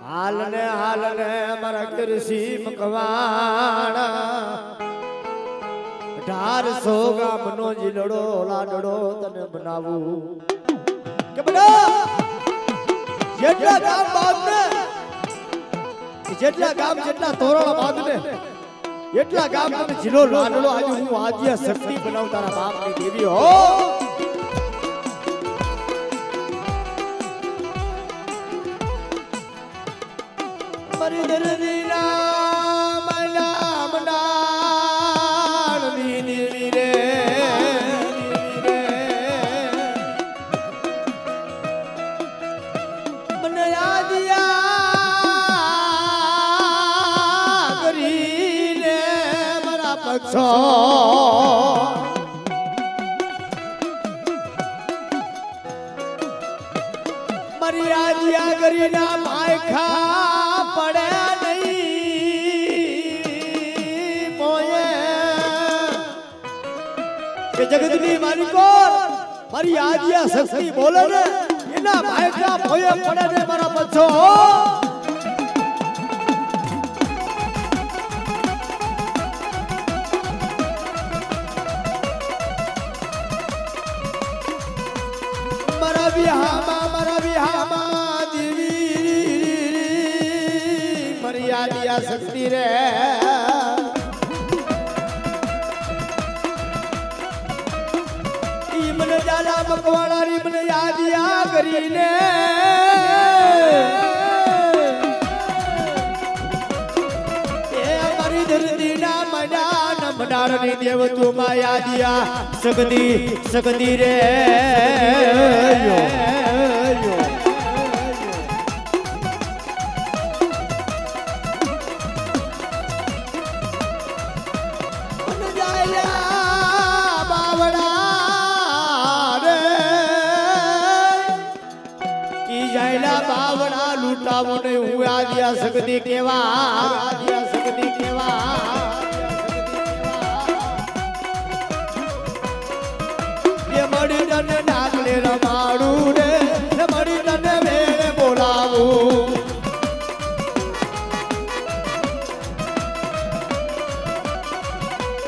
હાલ ને મારા કિરસી મકવાણ ઢાર સોગા મનો જીલડો લાડડો તને બનાવું કે બના જેટલા ગામ બાદ ને જેટલા ગામ જેટલા તોરણ બાદ ને એટલા ગામ તમે જીલો લાડડો આજે હું આદ્ય શક્તિ બનાવ તારા બાપની દેવી હો મરી દરદી ના મના મનાણ ની રે મને યાદિયા કરીને મારા પક્ષો મારી યાદિયા કરીને માયખા પડે નહીં મોયે કે જગતની માલિકો મારી આદિયા શક્તિ બોલે ને એના ભાઈકા ભોયે પડે ને મારા પછો મારા વિહામાં દેવી મારી આદિયા શક્તિ રે મને જાલા મકવાણાની મને યાદિયા કરીને એ મારી ધરતીના મના નમડારની દેવ તું માં યાદિયા સગદી રે બાવડા લૂટાવો ને હું આદિયા શક્તિ કેવા એ મળી તને ડાકલે રમાડું રે મળી તને વેળે બોલાવું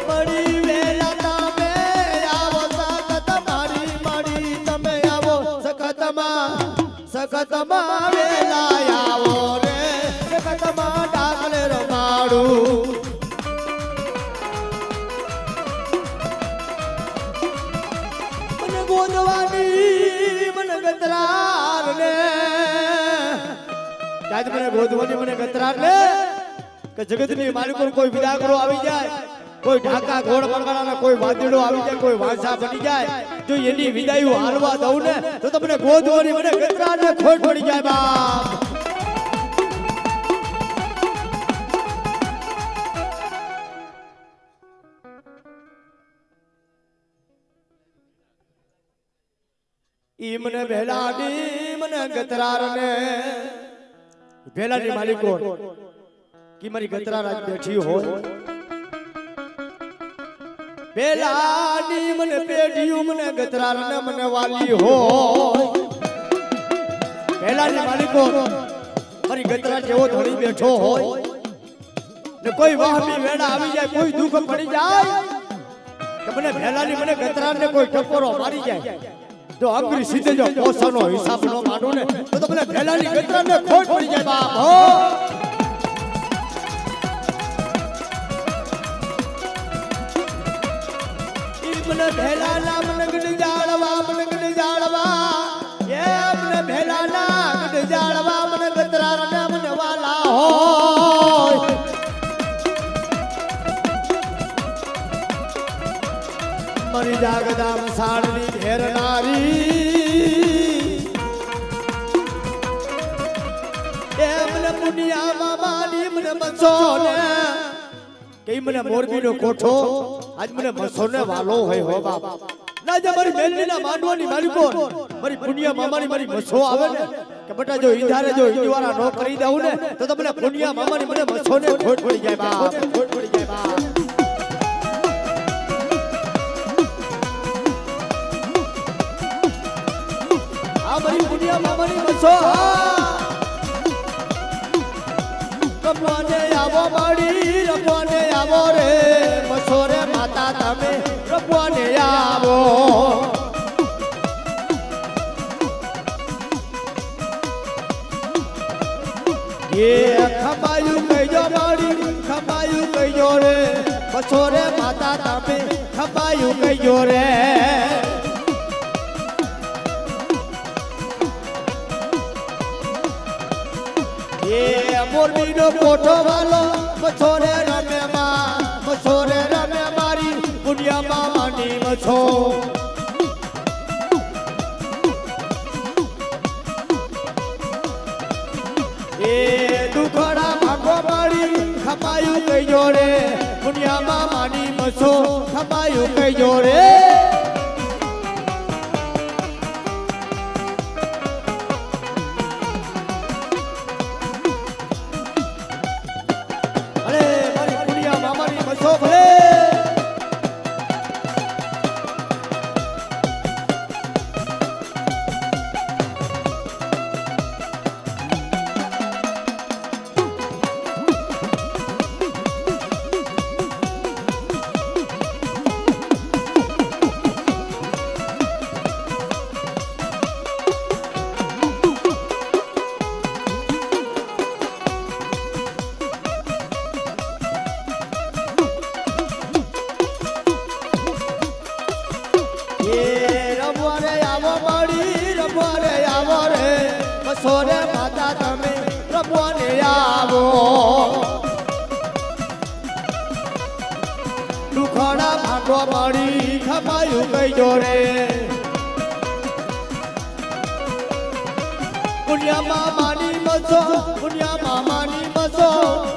મળી વેલા તમે આવો સખત મારી મળી તમે આવો સખતમાં વેલા આવો રે સખતમાં ડાકલે રમાડું મને ગોદવાની મને ગતરાર ને આજ મને ગોદવાની મને ગતરાર ને કે જગતની માલિકો કોઈ વિદા કરો આવી જાય કોઈ ઢાકા ઘોડ બળગાડાના કોઈ વાદળો આવી જાય કોઈ વાંસા બની જાય જો એની વિદાયો હાલવા દઉં ને તો તમને ગોદવાની મને ગતરાને ખોટ પડી જાય બાપ ઈ મને ભેલાની મને ગતરારને ભેલાની માલિકો કી મારી ગતરાર આજ બેઠી હોય બેલાની મને પેઢિયું મને ગતરાર ને મને વાલી હોય બેલાની માલિકો મારી ગતરાર જેવો ધણી બેઠો હોય ને કોઈ વાહમી વેડા આવી જાય કોઈ દુઃખ પડી જાય કે મને બેલાની મને ગતરાર ને કોઈ ટપોરો મારી જાય જો અંગ્રી સીધે જો પોસાનો હિસાબ નો માંડું ને તો મને બેલાની ગતરાર ને ખોટ પડી જાય બાપ હો મને ભેલાના મને ગડ જાળવા એ મને ભેલાના ગડ જાળવા મને ગતરારના મને વાલા હોય મરી જાગદામ સાળની ઘેરનારી એ મને પુનિયામાં માની મને મચો ને કે મને મોરબીનો કોઠો આજ મને મસોને વાલો હોય હો બાપ ના જે મારી મેલડીના માંડવાની માલિકો મારી પુનિયા મામાની મારી મસો આવે ને કે બેટા જો ઈધારે જો ઈદવારા નો કરી દઉં ને તો તમને પુનિયા મામાની મને મસોને ખોટ પડી જાય બાપ ખોટ પડી જાય બાપ આ મારી પુનિયા મામાની મસો રમવાને આવો માડી રમવાને આવો રે મસોરે માતા તમે રમવાને આવો એ ખમાયું કહીજો માડી ખમાયું કહીજો રે મસોરે માતા તમે ખમાયું કહીજો રે એ મોરબીનો કોઠો વાલો મછોરે રમે માં મછોરે રમે મારી દુનિયામાં માની મછો એ દુખડા ભાગો મારી ખપાયું કઈ જોડે દુનિયામાં માની મછો ખપાયું કઈ જોડે સોરે માતા તમે રમવાને આવો દુખડા ભાગો મળી ખપાયું કઈ જોડે દુનિયામાં માની મસો દુનિયામાં માની મસો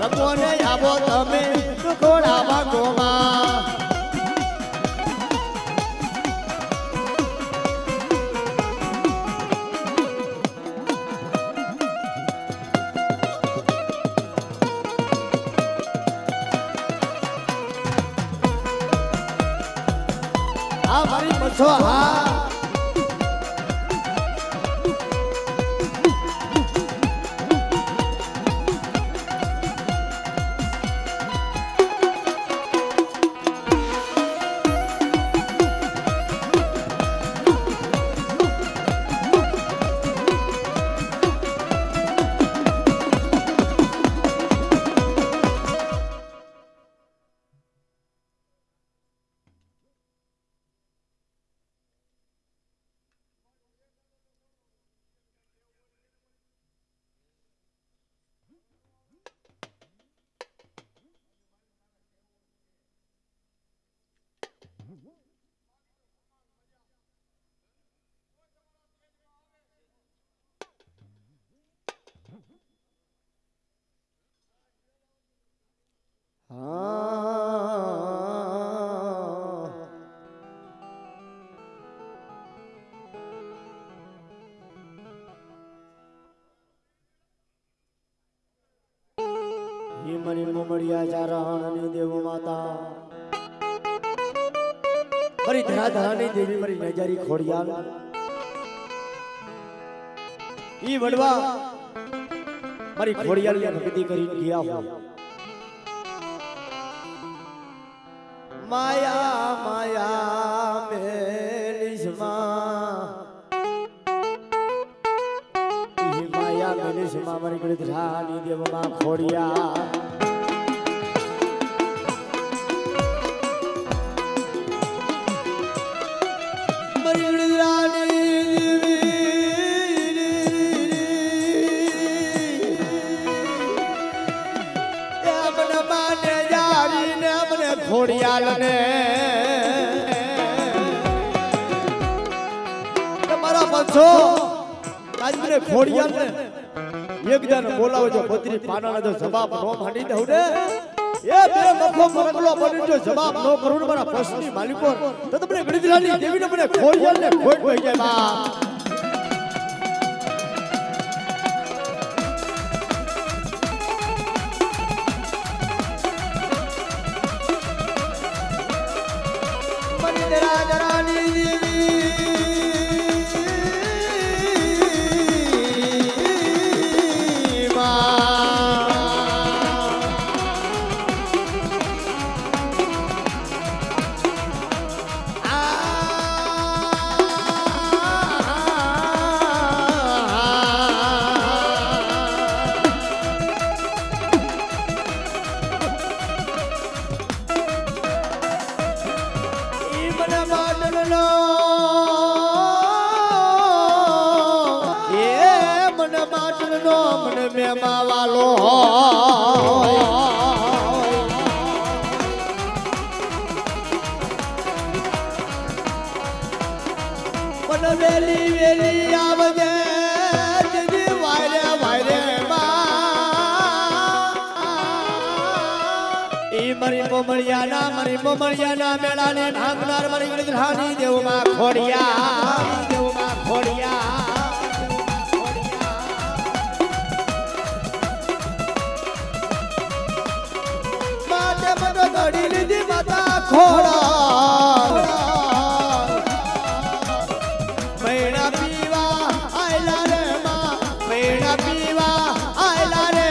રમવાને આવો તમે દુખડા ભાગોમાં મારી મછો હા મરી મોમડિયા ચારણ દેવો માતા મારી ધરા ધરાની દેવી મારી નજારી ખોડિયાલ ઈ વડવા મારી ખોડિયાલ ભક્તિ કરી ગયા હો માયા માયા મેલિસમાં ઈ માયા મેલિસમાં મારી ગળી ધરાની દેવમાં ખોડિયા ખોડિયાલ ને તમારા પછો આજ મને ખોડિયાલ ને એકદમ બોલાવો જો બત્રી પાનાનો જો જવાબ નો માંડી દઉં ને એ બે મખો મરગલો બની જો જવાબ નો કરું ને મારા પ્રશ્નની માલિકો તો તમને ગણિતરાની દેવીને મને ખોડિયાલ ને ખોટ થઈ જાય બાપ પણ વેલી વેલી આવજે દીદી વાયરે વાયરે મારી મોમળિયાના મેળાને ભાંગનાર મારી ગણધરાની દેવમાં ખોડિયા માટે મને દડી લીધી માતા ખોડા મૈણા પીવા આયલા રે માં મૈણા પીવા આયલા રે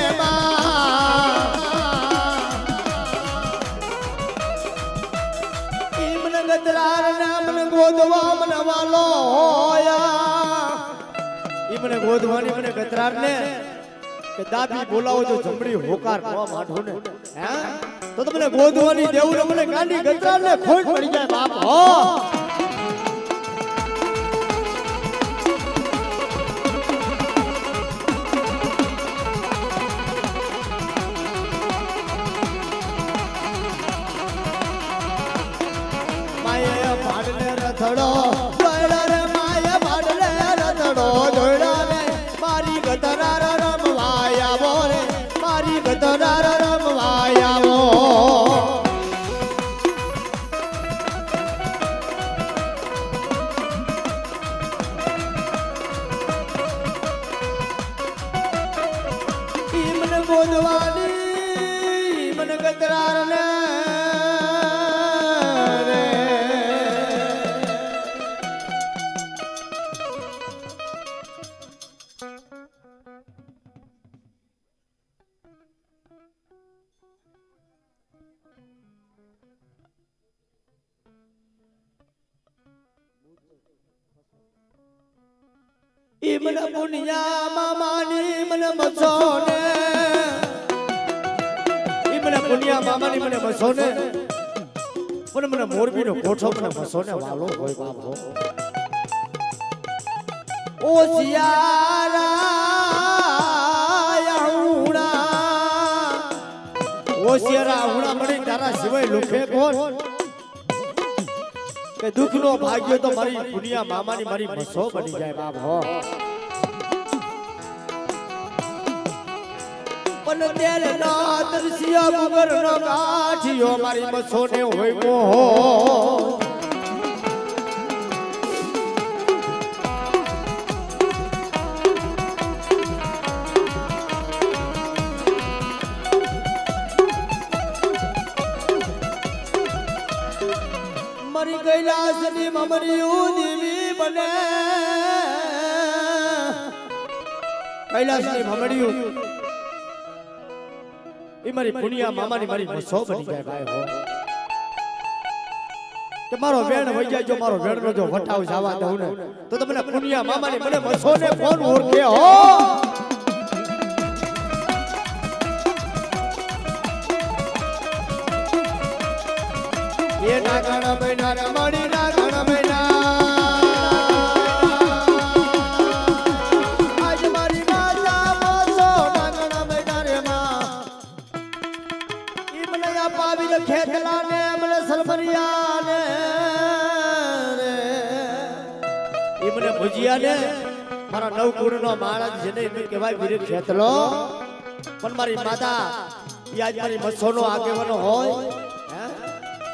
ગતરાર નામ ગોદવા મને વાલો હોયા ઈ મને ગોદવાની મને ગતરાર ને કે દાબી બોલાવો તો જમણી હોકાર નો માઠો ને હે તો તમને ગોદવાની દેવું ને મને ગાંડી ગતરાર ને ખોટ પડી જાય બાપ હો રથડો દોડા રે માયા ભાડલે રથડો દોડા રે મારી ગતરાર રમવાયા બોરે મારી ગતરાર રમવાયા બો ઈ મને બોલવાની મને ગતરાર ને ઈ મને પુનિયા મામાની મને બસોને ઈ મને પુનિયા મામાની મને બસોને પણ મને મોરબીનો કોઠો મને બસોને વાલો હોય બાપ હો ઓ સિયારા હુણા મને તારા સિવાય લોખે કોણ કે દુઃખનો ભાગ્યો તો મારી પુનિયા મામાની મારી બસો બની જાય બાપ હો પણ તેલ ના તરસિયા ગુગર નો કાઠિયો મારી બસો ને હોય મોહો મરી કૈલાસની મમરિયું દેવી બને કૈલાસની મમરિયું ઈ મારી પુનિયા મામાની મારી બસો બની જાય ભાઈ હો કે મારો વેણ વઈ જાય જો મારો વેણનો જો વટાવ જવા દઉં ને તો તમને પુનિયા મામાની મને બસો ને ફોન ઓળખે હો ये नागण बैना रे मड़ी नागण बैना आज मारी माता मोसो नागण बैना रे मां ઈ મને આ પાવી ખેતલા ને મને સલમરિયા ને રે ઈ મને ભુજિયા ને મારા નવ ગુણ નો માળા જેને કહેવાય વીર ખેતલો પણ મારી માતા ઈ આજ મારી મસો નો આગેવાનો હોય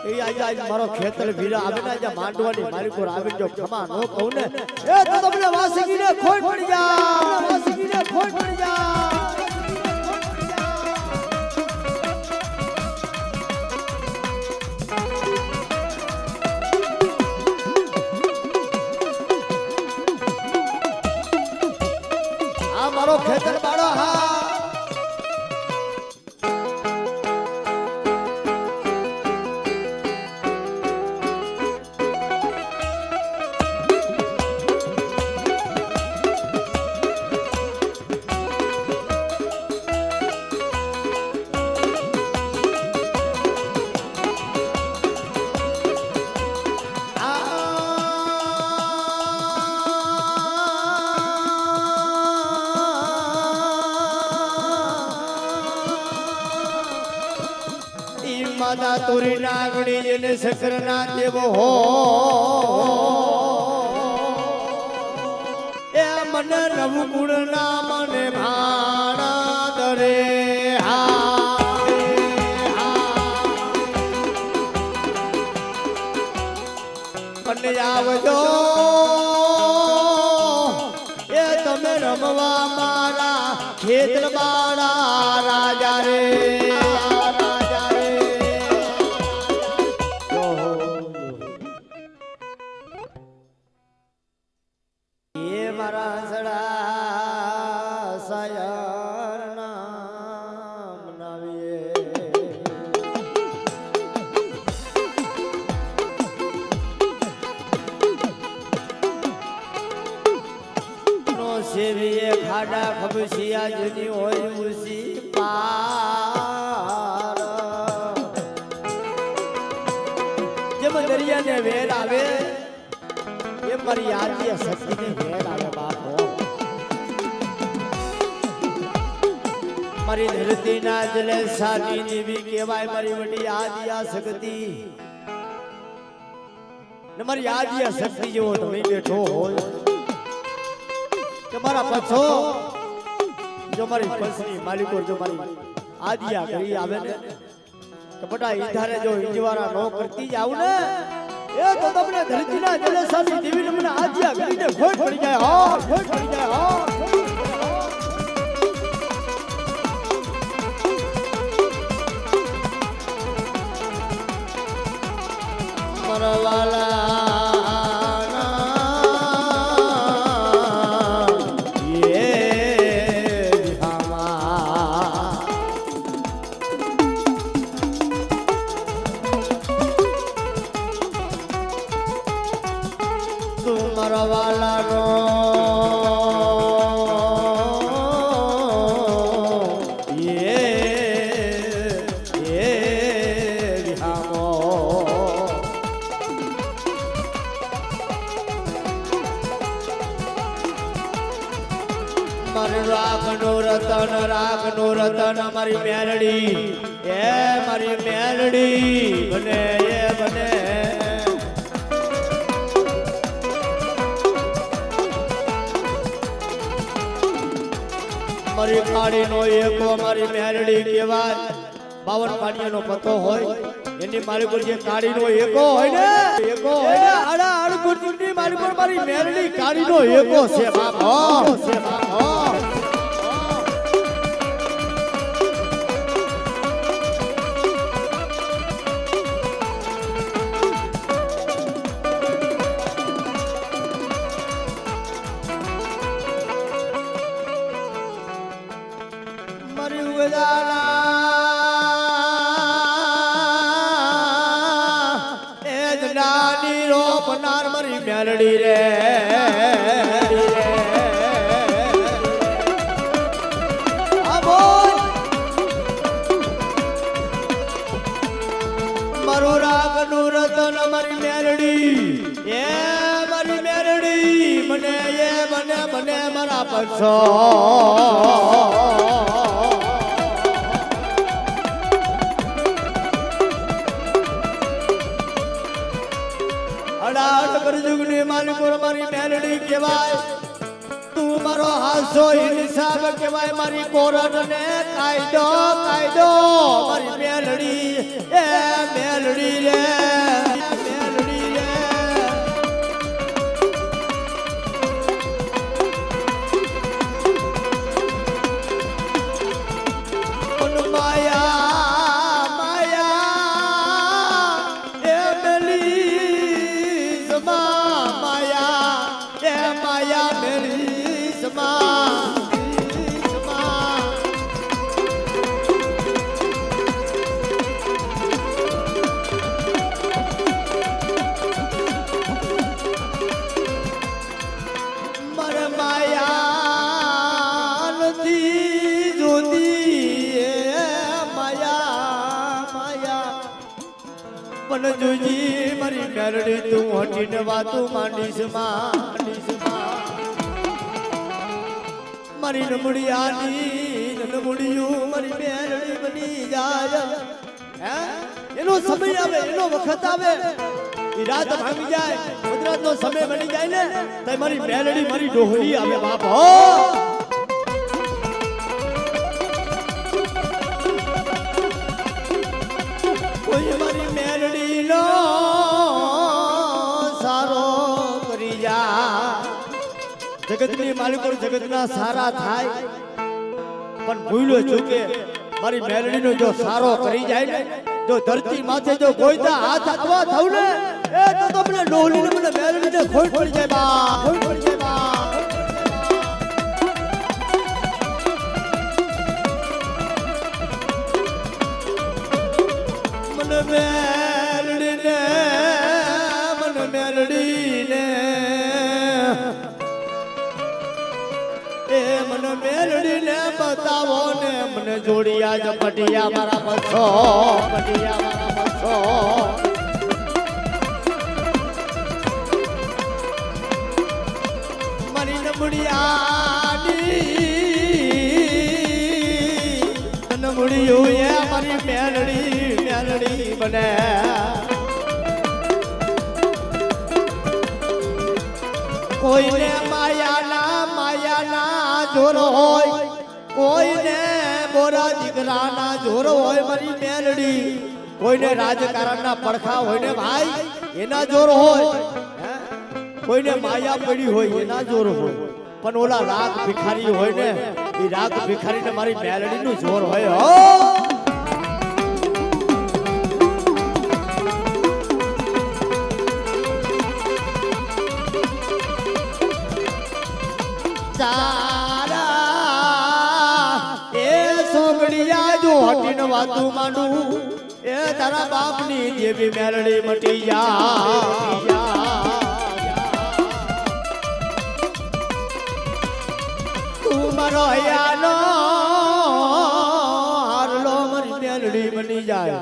એ આજ મારો ખેતર વીરા આવે ને આજે માંડવાની મારી કોર આવે જો ખમા નો કહું ને એ તો તમને વાસગીને ખોટ પડી જા વાસગીને ખોટ પડી જા આ મારો ખેતર બાળો હા માતા તુરી નાગણી એને શંકર ના દેવ હો એ મને નવું ગુણ ના મને ભાણા દરે મને આવજો એ તમે રમવા મારા ખેતર બાળા રાજા રે સેવીએ ખાડા ખબસિયા જની હોય ઉસી પાર જેમ દરિયાને વેલ આવે એ મારી યાદી શક્તિને વેલ આવે બાપો મારી ધરતીના જલે સાની દેવી કહેવાય મારી વડી આદિયા શક્તિ ને મારી આદિયા શક્તિ જેવો તમે બેઠો હોય મારા પછો જો મારી પછની માલિકો જો મારી આદિયા કરી આવે ને તો બટા ઈધારે જો ઈજવારા નો કરતી જાવ ને એ તો તમને ધરતીના જલેસાની દેવીને મને આદિયા કરીને ખોટ પડી જાય હા ખોટ પડી જાય હા મારા લાલા રાગનો રતન મારી મેલડી એ મારી મેલડી બને એ બને મારી કાળીનો એકો મારી મેલડી કહેવાય 52 પાણીનો પતો હોય એની મારી પર જે કાળીનો એકો હોય ને આડા આડ ગુડની મારી પર મારી મેલડી કાળીનો એકો છે બાપ છે બાપ મેલડી રે મારું રાગનું રતન મારી મેલડી એ મારી મેલડી મને એ મને મને મારા પક્ષો કરજુગની માલિકો મારી મેલડી કહેવાય તું મારો હાસો હિસાબ કહેવાય મારી કોરટ ને કાયદો કાયદો મારી મેલડી એ મેલડી રે મેલડી રે જોજી મારી મેલડી તું હટીને વાતું માંડીશ મારી નમડિયાની નમડિયું મારી મેલડી બની જાય હે એનો સમય આવે એનો વખત આવે ઈ રાત ભાંગી જાય ગુજરાતનો સમય બની જાય ને તો મારી મેલડી મારી ડોહરી આવે બાપ હો કોઈ મારી મેલડી નો સારો કરી જા જગતની માલિકો જગતના સારા થાય પણ ભૂલ્યો ચૂકે મારી મેલડીનો જો સારો કરી જાય ને જો ધરતી માથે જો ગોઈતા હાથ આવા થાવ ને એ તો મને ડોલીને મને મેલડીને ખોટ પડી જાય બા ખોટ પડી જાય બા મને મેલડીને એ મને મેલડીને બતાવો ને મને જોડિયા જ પટિયા મારા બસો પટિયા મારા બસો મારી નમડિયાની નમડિયું એ મારી મેલડી બને કોઈને માયાના જોર હોય કોઈને બોરા દીકરાના જોર હોય મારી મેલડી કોઈને રાજકારણના પડખા હોય ને ભાઈ એના જોર હોય કોઈને માયા પડી હોય એના જોર હોય પણ ઓલા રાગ ભિખારી હોય ને એ રાગ ભિખારીને મારી મેલડીનું જોર હોય હો વાતું માંડું એ તારા બાપની દેવી મેલડી મટી જા તું મારો હૈયાનો હારલો મારી મેલડી બની જાય